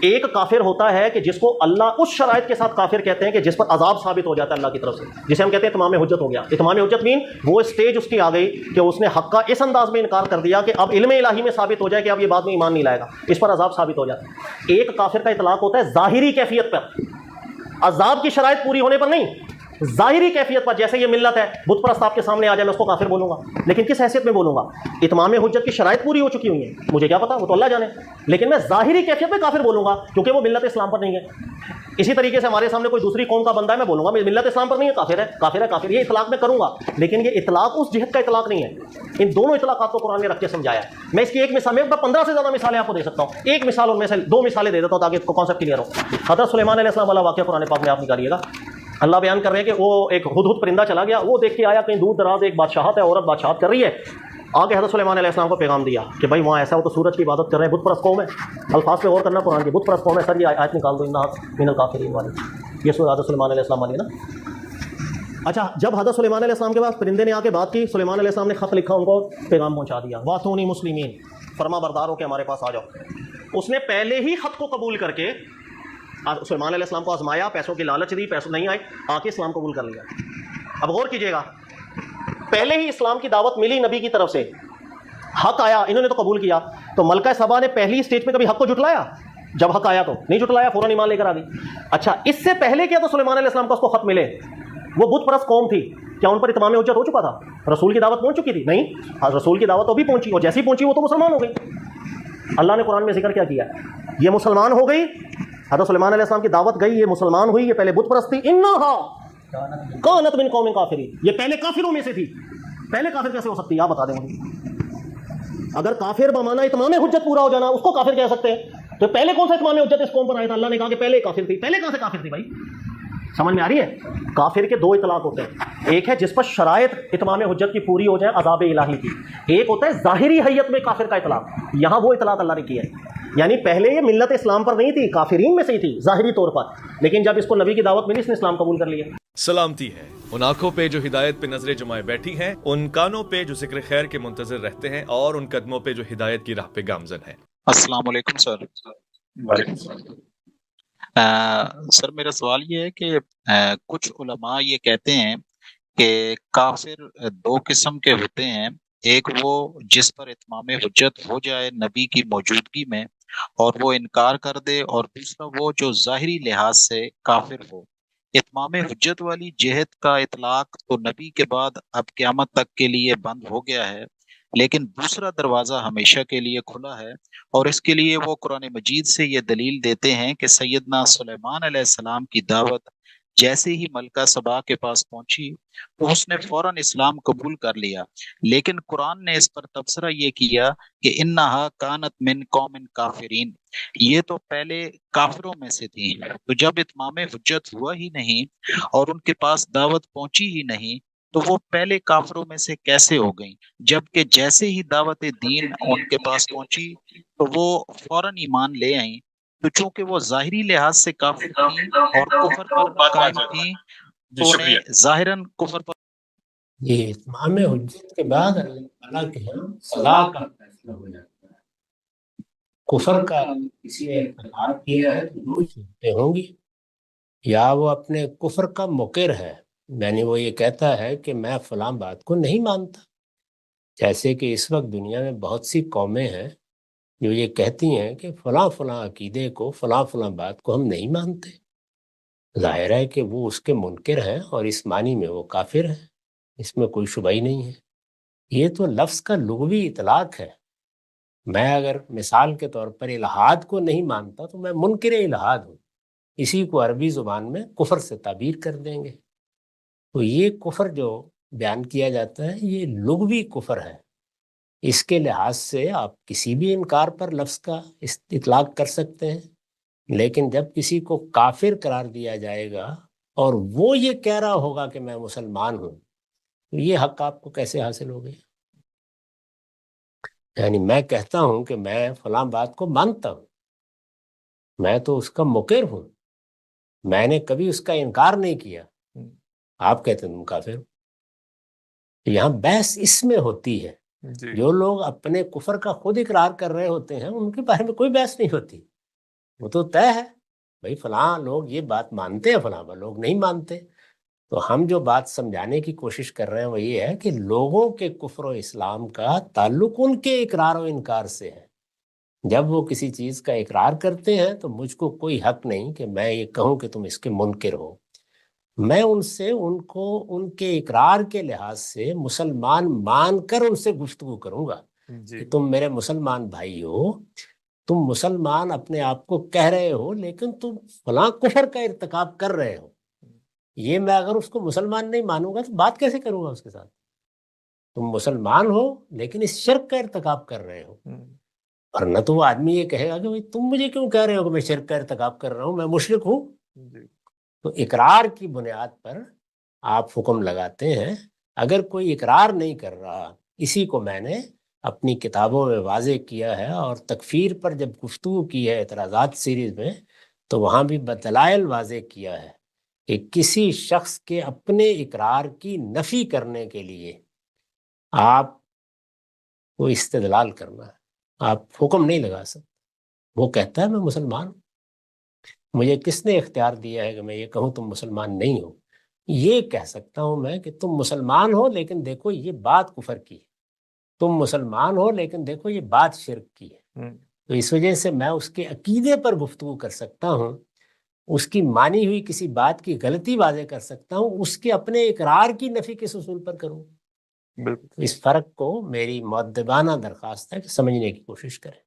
ایک کافر ہوتا ہے کہ جس کو اللہ اس شرائط کے ساتھ کافر کہتے ہیں کہ جس پر عذاب ثابت ہو جاتا ہے اللہ کی طرف سے، جسے ہم کہتے ہیں اتمام حجت ہو گیا۔ اتمام حجت مین وہ اسٹیج اس کی آ گئی کہ اس نے حق کا اس انداز میں انکار کر دیا کہ اب علم الہی میں ثابت ہو جائے کہ اب یہ بات میں ایمان نہیں لائے گا، اس پر عذاب ثابت ہو جاتا ہے۔ ایک کافر کا اطلاق ہوتا ہے ظاہری کیفیت پر، عذاب کی شرائط پوری ہونے پر نہیں، ظاہری کیفیت پر۔ جیسے یہ ملت ہے، بت پرست آپ کے سامنے آ جائے میں اس کو کافر بولوں گا، لیکن کس حیثیت میں بولوں گا؟ اتمام حجت کی شرائط پوری ہو چکی ہوئی ہیں، مجھے کیا پتا، وہ تو اللہ جانے، لیکن میں ظاہری کیفیت میں کافر بولوں گا کیونکہ وہ ملت اسلام پر نہیں ہے۔ اسی طریقے سے ہمارے سامنے کوئی دوسری قوم کا بندہ ہے، میں بولوں گا میں ملت اسلام پر نہیں ہے، کافر ہے کافر ہے کافر، یہ اطلاق میں کروں گا، لیکن یہ اطلاق اس جہت کا اطلاق نہیں ہے۔ ان دونوں اطلاقات کو قرآن نے رکھ کے سمجھایا ہے۔ میں اس کی ایک مثال، میں 15 سے زیادہ مثالیں آپ کو دے سکتا ہوں، ایک مثال ان میں سے 2 مثالیں دے دیتا ہوں تاکہ کانسیپٹ کلیئر ہو۔ حضرت سلیمان علیہ السلام والا واقعہ قرآن پاک میں آپ نکالیے گا۔ اللہ بیان کر رہے ہیں کہ وہ ایک ہدہد پرندہ چلا گیا، وہ دیکھ کے آیا کہیں دور دراز ایک بادشاہت ہے، عورت بادشاہت کر رہی ہے، آگے حضرت سلیمان علیہ السلام کو پیغام دیا کہ بھائی وہاں ایسا ہو تو سورج کی عبادت کر رہے ہیں، بت پرست قوم ہے۔ الفاظ پہ غور کرنا قرآن کی، بت پرست قوم ہے، سر یہ آیت نکال دو انہا من الکافرین والی، یہ سورہ حضرت سلیمان علیہ السلام والی ہے نا۔ اچھا، جب حضرت سلیمان علیہ السلام کے پاس پرندے نے آ کے بات کی، سلیمان علیہ السلام نے خط لکھا، ان کو پیغام پہنچا دیا، واتونی مسلمین، فرما بردار ہو کے ہمارے پاس آ جاؤ۔ اس نے پہلے ہی خط کو قبول کر کے سلیمان علیہ السلام کو آزمایا، پیسوں کی لالچ دی، پیسوں نہیں آئے، آ کے اسلام قبول کر لیا۔ اب غور کیجئے گا، پہلے ہی اسلام کی دعوت ملی نبی کی طرف سے، حق آیا، انہوں نے تو قبول کیا، تو ملکہ سبا نے پہلی اسٹیج پہ کبھی حق کو جھٹلایا؟ جب حق آیا تو نہیں جھٹلایا، فوراً ایمان لے کر آ گئی۔ اچھا، اس سے پہلے کیا تو سلیمان علیہ السلام کو اس کو خط ملے، وہ بت پرست قوم تھی، کیا ان پر اتمام حجت ہو چکا تھا؟ رسول کی دعوت پہنچ چکی تھی؟ نہیں، رسول کی دعوت تو بھی پہنچی، اور جیسی پہنچی وہ تو مسلمان ہو گئی۔ اللہ نے قرآن میں ذکر کیا کیا ہے؟ یہ مسلمان ہو گئی، حضرت سلیمان علیہ السلام کی دعوت گئی، یہ مسلمان ہوئی، یہ پہلے بت پرست تھی، انہا کانت من قوم کافرین، یہ پہلے کافروں میں سے تھی۔ پہلے کافر کیسے ہو سکتی ہے آپ بتا دیں مجھے؟ اگر کافر بمانا اتمام حجت پورا ہو جانا اس کو کافر کہہ سکتے ہیں، تو پہلے کون سا اتمام حجت اس قوم پر آیا تھا؟ اللہ نے کہا کہ پہلے کافر تھی، پہلے کہاں سے کافر تھی بھائی؟ سمجھ میں آ رہی ہے؟ کافر کے 2 اطلاق ہوتے ہیں، ایک ہے جس پر شرائط اتمام حجت کی پوری ہو جائے عذاب الہی کی، ایک ہوتا ہے ظاہری حیت میں کافر کا اطلاق۔ یہاں وہ اطلاق اللہ نے کی ہے، یعنی پہلے یہ ملت اسلام پر نہیں تھی، کافرین میں سے ہی تھی ظاہری طور پر، لیکن جب اس کو نبی کی دعوت ملی اس نے اسلام قبول کر لیا۔ سلامتی ہے ان آنکھوں پہ جو ہدایت پہ نظریں جمائے بیٹھی ہیں، ان کانوں پہ جو ذکر خیر کے منتظر رہتے ہیں، اور ان قدموں پہ جو ہدایت کی راہ پہ گامزن ہیں۔ السلام علیکم سر۔ وعلیکم السلام۔ سر میرا سوال یہ ہے کہ کچھ علماء یہ کہتے ہیں کہ کافر 2 قسم کے ہوتے ہیں، ایک وہ جس پر اتمام حجت ہو جائے نبی کی موجودگی میں اور وہ انکار کر دے، اور دوسرا وہ جو ظاہری لحاظ سے کافر ہو۔ اتمام حجت والی جہت کا اطلاق تو نبی کے بعد اب قیامت تک کے لیے بند ہو گیا ہے، لیکن دوسرا دروازہ ہمیشہ کے لیے کھلا ہے، اور اس کے لیے وہ قرآن مجید سے یہ دلیل دیتے ہیں کہ سیدنا سلیمان علیہ السلام کی دعوت جیسے ہی ملکہ سبا کے پاس پہنچی تو اس نے فوراً اسلام قبول کر لیا، لیکن قرآن نے اس پر تبصرہ یہ کیا کہ انہا کانت من قوم کافرین، یہ تو پہلے کافروں میں سے تھی، تو جب اتمام حجت ہوا ہی نہیں اور ان کے پاس دعوت پہنچی ہی نہیں تو وہ پہلے کافروں میں سے کیسے ہو گئیں؟ جبکہ جیسے ہی دعوت دین ان کے پاس پہنچی تو وہ فوراً ایمان لے آئیں، تو چونکہ وہ ظاہری لحاظ سے کافر تھیں اور کفر پر قائم تھیں تو انہیں ظاہراً کفر پر۔ یہ اتمام حجت کے بعد اللہ تعالیٰ کے ہاں صلاح کا فیصلہ ہو جاتا ہے۔ کفر کا کسی نے اقرار کیا ہے تو 2 صورتیں ہوں گی، یا وہ اپنے کفر کا مقر ہے، یعنی وہ یہ کہتا ہے کہ میں فلاں بات کو نہیں مانتا، جیسے کہ اس وقت دنیا میں بہت سی قومیں ہیں جو یہ کہتی ہیں کہ فلاں فلاں عقیدے کو، فلاں فلاں بات کو ہم نہیں مانتے، ظاہر ہے کہ وہ اس کے منکر ہیں اور اس معنی میں وہ کافر ہیں، اس میں کوئی شبہ ہی نہیں ہے۔ یہ تو لفظ کا لغوی اطلاق ہے۔ میں اگر مثال کے طور پر الہاد کو نہیں مانتا تو میں منکر الہاد ہوں، اسی کو عربی زبان میں کفر سے تعبیر کر دیں گے۔ تو یہ کفر جو بیان کیا جاتا ہے یہ لغوی کفر ہے، اس کے لحاظ سے آپ کسی بھی انکار پر لفظ کا اطلاق کر سکتے ہیں، لیکن جب کسی کو کافر قرار دیا جائے گا اور وہ یہ کہہ رہا ہوگا کہ میں مسلمان ہوں، تو یہ حق آپ کو کیسے حاصل ہو گیا؟ یعنی میں کہتا ہوں کہ میں فلاں بات کو مانتا ہوں، میں تو اس کا مقر ہوں، میں نے کبھی اس کا انکار نہیں کیا، آپ کہتے ہیں تم کافر ہو۔ یہاں بحث اس میں ہوتی ہے، جو لوگ اپنے کفر کا خود اقرار کر رہے ہوتے ہیں ان کے بارے میں کوئی بحث نہیں ہوتی، وہ تو طے ہے بھائی، فلاں لوگ یہ بات مانتے ہیں، فلاں لوگ نہیں مانتے. تو ہم جو بات سمجھانے کی کوشش کر رہے ہیں وہ یہ ہے کہ لوگوں کے کفر و اسلام کا تعلق ان کے اقرار و انکار سے ہے. جب وہ کسی چیز کا اقرار کرتے ہیں تو مجھ کو کوئی حق نہیں کہ میں یہ کہوں کہ تم اس کے منکر ہو. میں ان سے ان کو ان کے اقرار کے لحاظ سے مسلمان مان کر ان سے گفتگو کروں گا کہ تم میرے مسلمان بھائی ہو، تم مسلمان اپنے آپ کو کہہ رہے ہو لیکن تم فلاں کفر کا ارتکاب کر رہے ہو. یہ میں اگر اس کو مسلمان نہیں مانوں گا تو بات کیسے کروں گا اس کے ساتھ؟ تم مسلمان ہو لیکن اس شرک کا ارتکاب کر رہے ہو. ورنہ تو وہ آدمی یہ کہے گا کہ تم مجھے کیوں کہہ رہے ہو کہ میں شرک کا ارتکاب کر رہا ہوں، میں مشرک ہوں. تو اقرار کی بنیاد پر آپ حکم لگاتے ہیں. اگر کوئی اقرار نہیں کر رہا، اسی کو میں نے اپنی کتابوں میں واضح کیا ہے، اور تکفیر پر جب گفتگو کی ہے اعتراضات سیریز میں تو وہاں بھی بدلائل واضح کیا ہے کہ کسی شخص کے اپنے اقرار کی نفی کرنے کے لیے آپ کو استدلال کرنا ہے، آپ حکم نہیں لگا سکتے. وہ کہتا ہے میں مسلمان ہوں، مجھے کس نے اختیار دیا ہے کہ میں یہ کہوں تم مسلمان نہیں ہو؟ یہ کہہ سکتا ہوں میں کہ تم مسلمان ہو لیکن دیکھو یہ بات کفر کی ہے، تم مسلمان ہو لیکن دیکھو یہ بات شرک کی ہے. تو اس وجہ سے میں اس کے عقیدے پر گفتگو کر سکتا ہوں، اس کی مانی ہوئی کسی بات کی غلطی واضح کر سکتا ہوں، اس کے اپنے اقرار کی نفی کس اصول پر کروں. بالکل. اس فرق کو میری مؤدبانہ درخواست ہے کہ سمجھنے کی کوشش کریں.